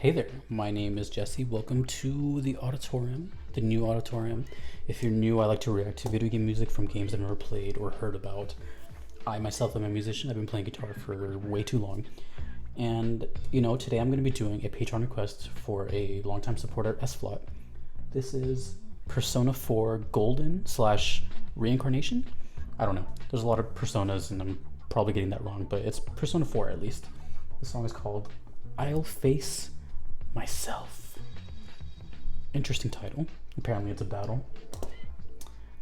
Hey there, my name is Jesse. Welcome to the auditorium, the new auditorium. If you're new, I like to react to video game music from games I've never played or heard about. I myself am a musician. I've been playing guitar for way too long. And, today I'm going to be doing a Patreon request for a longtime supporter, S-Flot. This is Persona 4 Golden slash Reincarnation? I don't know. There's a lot of personas and I'm probably getting that wrong, but it's Persona 4 at least. The song is called I'll Face Myself. Interesting title. Apparently it's a battle.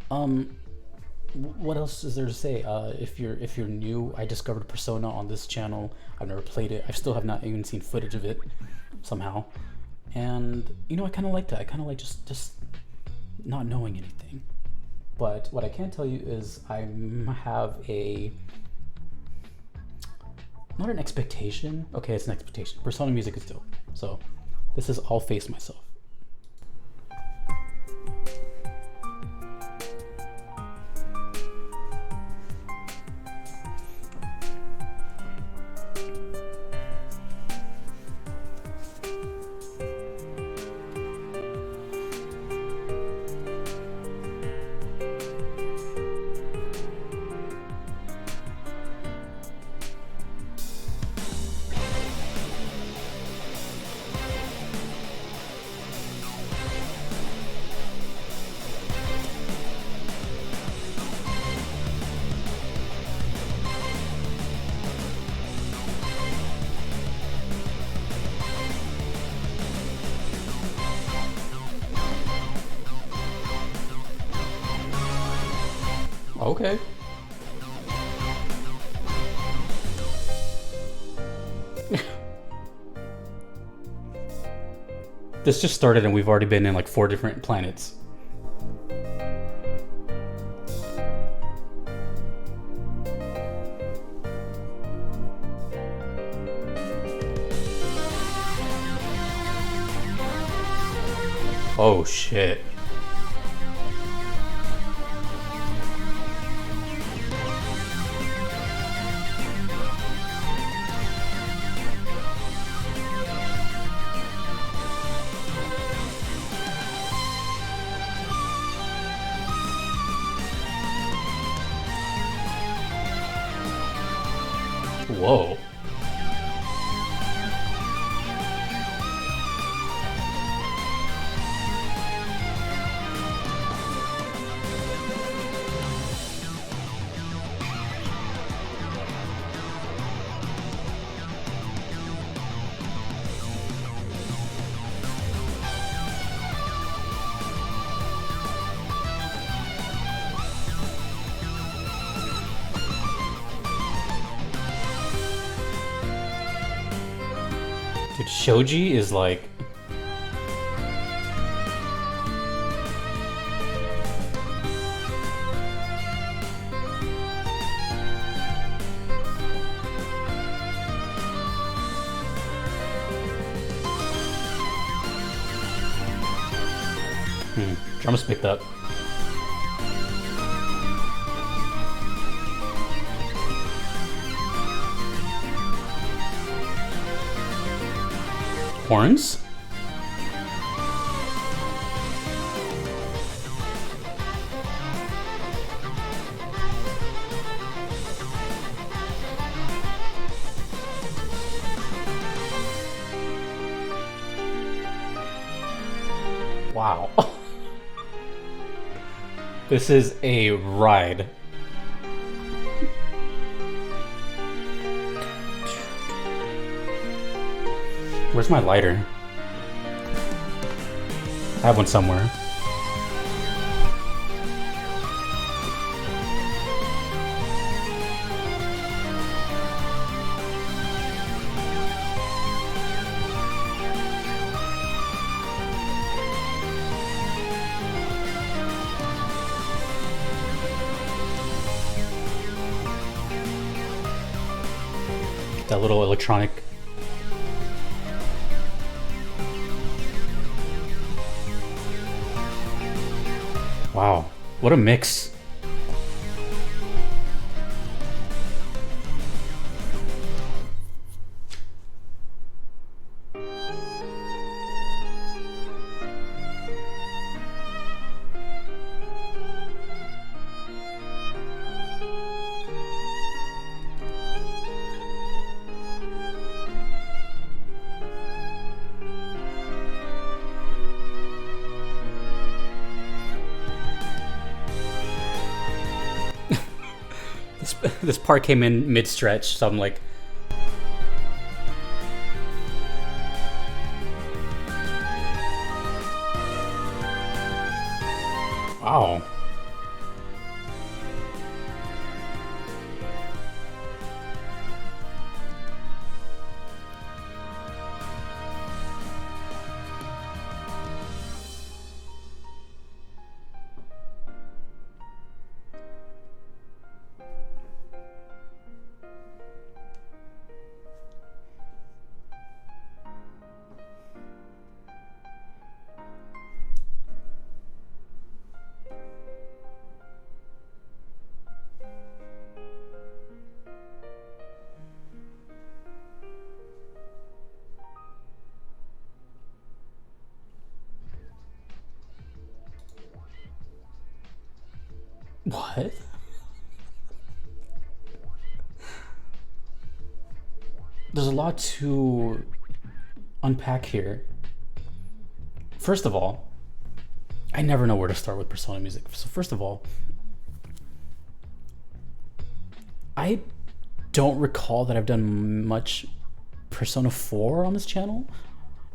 What else is there to say? If you're new, I discovered Persona on this channel. I've never played it. I still have not even seen footage of it somehow. And I kind of like that. I kind of like just not knowing anything. But what I can tell you is I have not an expectation. Okay, it's an expectation. Persona music is dope. So this is I'll Face Myself. Okay. This just started and we've already been in like 4 different planets. Oh shit. Whoa. Dude, Shoji is like... Drums picked up. Horns? Wow. This is a ride. Where's my lighter? I have one somewhere. That little electronic. Wow, what a mix. this part came in mid-stretch, so I'm like, wow. What? There's a lot to unpack here. First of all, I never know where to start with Persona music. So first of all, I don't recall that I've done much Persona 4 on this channel.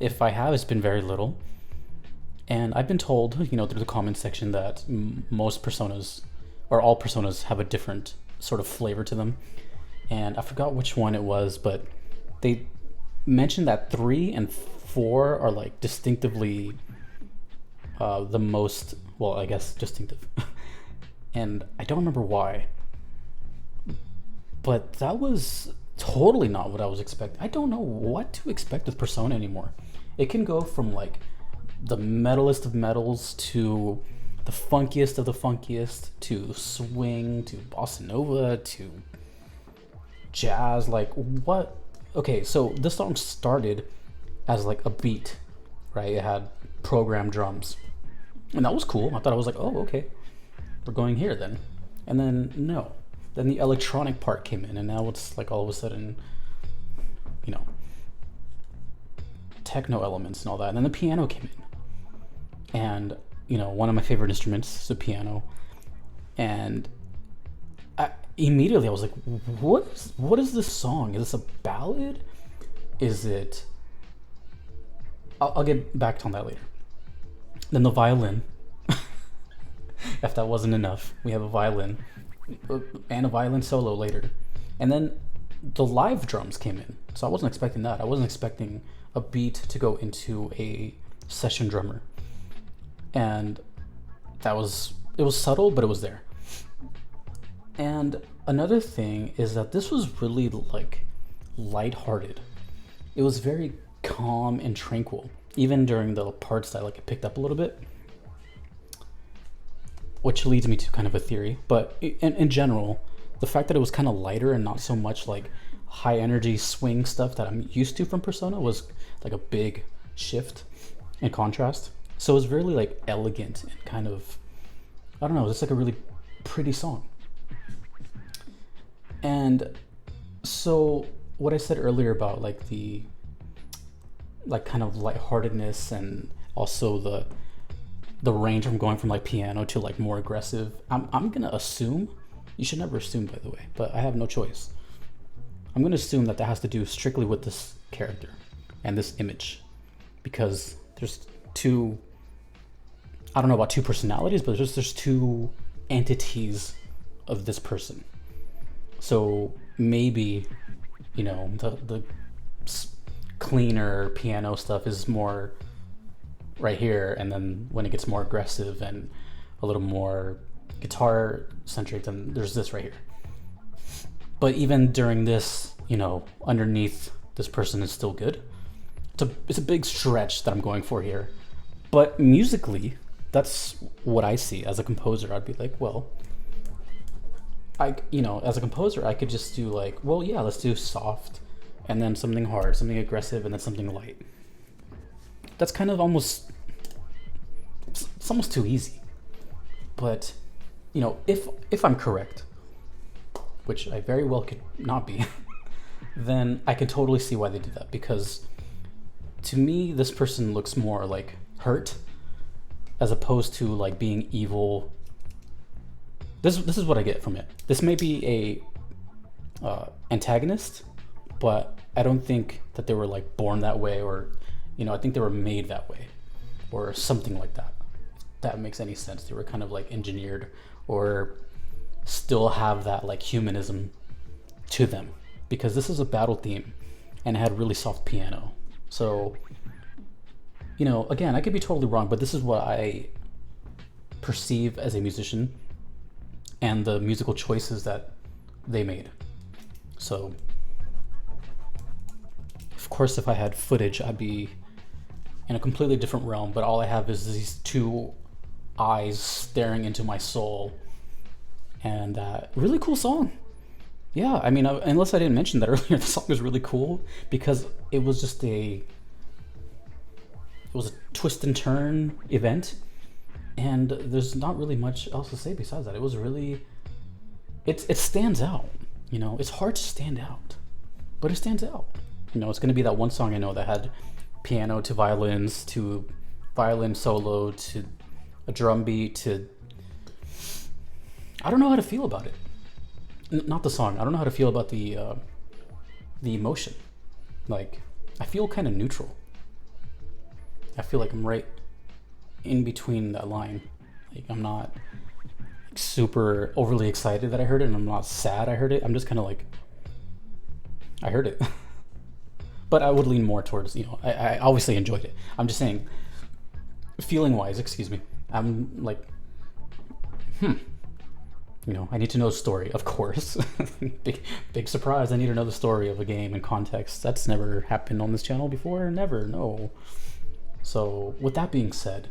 If I have, it's been very little. And I've been told, through the comments section that most Personas, or all Personas, have a different sort of flavor to them. And I forgot which one it was, but they mentioned that 3 and 4 are like distinctively the most, well, I guess distinctive. And I don't remember why. But that was totally not what I was expecting. I don't know what to expect with Persona anymore. It can go from like the metalist of metals to the funkiest of the funkiest to swing to bossa nova to jazz. Like what? Okay, so this song started as like a beat, right? It had programmed drums, and that was cool. I thought I was like, oh, okay, we're going here then. And then no, then the electronic part came in, and now it's like all of a sudden, techno elements and all that. And then the piano came in, and one of my favorite instruments is the piano. And immediately I was like, what is this song? Is this a ballad? Is it? I'll get back on that later. Then the violin. If that wasn't enough, we have a violin and a violin solo later. And then the live drums came in. So I wasn't expecting that. I wasn't expecting a beat to go into a session drummer. And it was subtle, but it was there. And another thing is that this was really like lighthearted. It was very calm and tranquil, even during the parts that like it picked up a little bit, which leads me to kind of a theory. But in general, the fact that it was kind of lighter and not so much like high energy swing stuff that I'm used to from Persona was like a big shift in contrast. So it was really like elegant and kind of, I don't know, it's like a really pretty song. And so what I said earlier about like the like kind of lightheartedness and also the range from going from like piano to like more aggressive, I'm gonna assume, you should never assume by the way, but I have no choice. I'm gonna assume that has to do strictly with this character and this image, because there's two, I don't know about two personalities, but there's two entities of this person. So maybe, the cleaner piano stuff is more right here, and then when it gets more aggressive and a little more guitar centric, then there's this right here. But even during this, underneath, this person is still good. It's a big stretch that I'm going for here. But musically, that's what I see as a composer. I'd be like, well, as a composer, I could just do like, well, yeah, let's do soft, and then something hard, something aggressive, and then something light. That's kind of almost, it's almost too easy. But, if I'm correct, which I very well could not be, then I could totally see why they did that. Because to me, this person looks more like hurt, as opposed to like being evil. This is what I get from it. This may be antagonist, but I don't think that they were like born that way, or I think they were made that way, or something like that. If that makes any sense. They were kind of like engineered, or still have that like humanism to them, because this is a battle theme and it had really soft piano. So, again, I could be totally wrong, but this is what I perceive as a musician and the musical choices that they made. So, of course, if I had footage, I'd be in a completely different realm, but all I have is these two eyes staring into my soul. And really cool song. Yeah, I mean, unless I didn't mention that earlier, the song was really cool because it was just a twist and turn event, and there's not really much else to say besides that. It was really, it stands out. It's hard to stand out, but it stands out. It's going to be that one song I know that had piano to violins to violin solo to a drum beat to, I don't know how to feel about it. Not the song. I don't know how to feel about the emotion. Like, I feel kind of neutral. I feel like I'm right in between that line. Like, I'm not super overly excited that I heard it, and I'm not sad I heard it. I'm just kind of like, I heard it. But I would lean more towards, I obviously enjoyed it. I'm just saying, feeling wise, excuse me, I'm like, I need to know the story, of course. big surprise, I need to know the story of a game and context. That's never happened on this channel before, never, no. So, with that being said,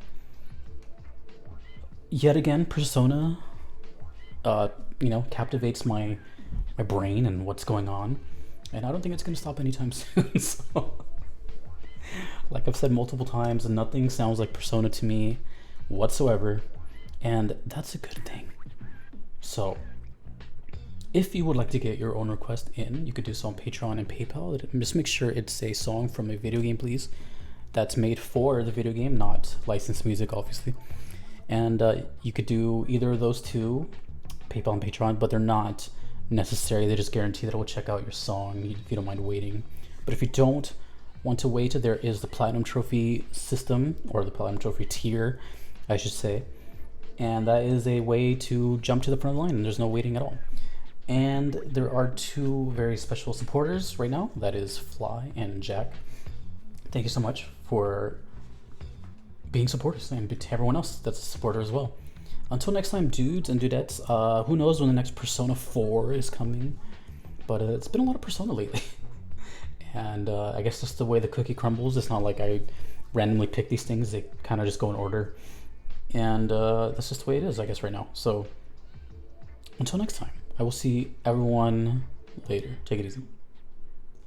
yet again, Persona, captivates my brain and what's going on. And I don't think it's going to stop anytime soon. So, like I've said multiple times, nothing sounds like Persona to me whatsoever. And that's a good thing. So, if you would like to get your own request in, you could do so on Patreon and PayPal. Just make sure it's a song from a video game, please. That's made for the video game, not licensed music, obviously. And you could do either of those two, PayPal and Patreon, but they're not necessary. They just guarantee that I will check out your song if you don't mind waiting. But if you don't want to wait, there is the Platinum Trophy system, or the Platinum Trophy tier, I should say. And that is a way to jump to the front of the line, and there's no waiting at all. And there are two very special supporters right now. That is Fly and Jack. Thank you so much for being supporters, and to everyone else that's a supporter as well. Until next time, dudes and dudettes, who knows when the next Persona 4 is coming, but it's been a lot of Persona lately. And I guess just the way the cookie crumbles, it's not like I randomly pick these things, they kind of just go in order. And that's just the way it is, I guess, right now. So until next time, I will see everyone later. Take it easy.